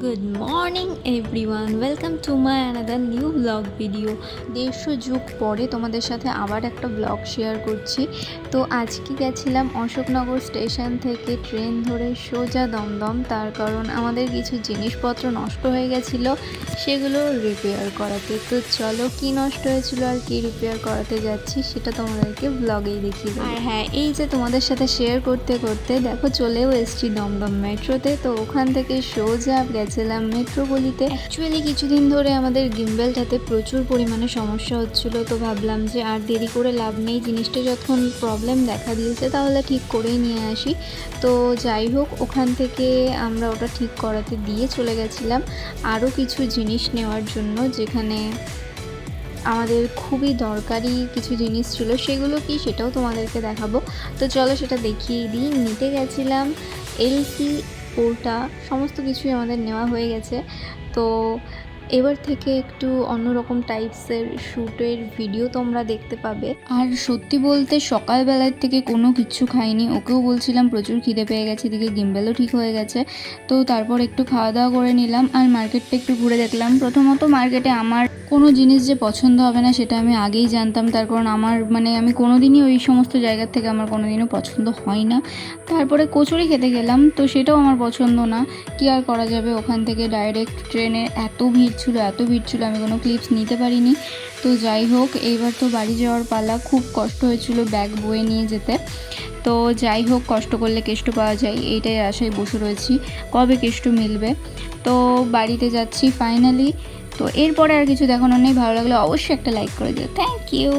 Good morning everyone, welcome to my another new vlog video. 150 যুগ পরে তোমাদের সাথে আবার একটা ব্লগ শেয়ার করছি। তো আজকে গেছিলাম অশোকনগর স্টেশন থেকে ট্রেন ধরে সোজা দমদম, তার কারণ আমাদের কিছু জিনিসপত্র নষ্ট হয়ে গেছিলো, সেগুলো রিপেয়ার করাতে। তো চলো কি নষ্ট হয়েছিল আর কি রিপেয়ার করাতে যাচ্ছি সেটা তোমাদেরকে ব্লগেই দেখিয়ে দেবো। আর হ্যাঁ, এই যে তোমাদের সাথে শেয়ার করতে করতে দেখো চলেও এসেছি দমদম মেট্রোতে। তো ওখান থেকে সোজা গেছিলাম মেট্রোপলিতে। অ্যাকচুয়ালি কিছুদিন ধরে আমাদের গিম্বেলটাতে প্রচুর পরিমাণে সমস্যা হচ্ছিলো, তো ভাবলাম যে আর দেরি করে লাভ নেই, জিনিসটা যখন প্রবলেম দেখা দিয়েছে তাহলে ঠিক করেই নিয়ে আসি। তো যাই হোক, ওখান থেকে আমরা ওটা ঠিক করাতে দিয়ে চলে গেছিলাম আরও কিছু জিনিস নেওয়ার জন্য, যেখানে আমাদের খুবই দরকারি কিছু জিনিস ছিল। সেগুলো কি সেটাও তোমাদেরকে দেখাবো। তো চলো সেটা দেখিয়ে দিই। নিতে গেছিলাম এলসি, ওটা সমস্ত কিছুই আমাদের নেওয়া হয়ে গেছে। তো এবার থেকে একটু অন্যরকম টাইপসের শ্যুটের ভিডিও তোমরা দেখতে পাবে। আর সত্যি বলতে সকালবেলার থেকে কোনো কিছু খাইনি, ওকেও বলছিলাম প্রচুর খিদে পেয়ে গেছে, এদিকে গিম্বেলও ঠিক হয়ে গেছে। তো তারপর একটু খাওয়া দাওয়া করে নিলাম আর মার্কেটটা একটু ঘুরে দেখলাম। প্রথমত মার্কেটে আমার কোনো জিনিস যে পছন্দ হবে না সেটা আমি আগেই জানতাম, তার কারণ আমি কোনোদিনই ওই সমস্ত জায়গার থেকে আমার কোনোদিনও পছন্দ হয় না। তারপরে কচুরি খেতে গেলাম, তো সেটাও আমার পছন্দ না, কি আর করা যাবে। ওখান থেকে ডাইরেক্ট ট্রেনে এত ভিড় ছিল আমি কোনো ক্লিপস নিতে পারিনি। তো যাই হোক, এইবার তো বাড়ি যাওয়ার পালা। খুব কষ্ট হয়েছিল ব্যাগ বয়ে নিয়ে যেতে। তো যাই হোক, কষ্ট করলে কেষ্ট পাওয়া যায়, এইটাই আশায় বসে রয়েছি কবে কেষ্ট মিলবে। তো বাড়িতে যাচ্ছি ফাইনালি। তো এরপরে আর কিছু দেখানোর নেই, ভালো লাগলে অবশ্যই একটা লাইক করে দিও। Thank you.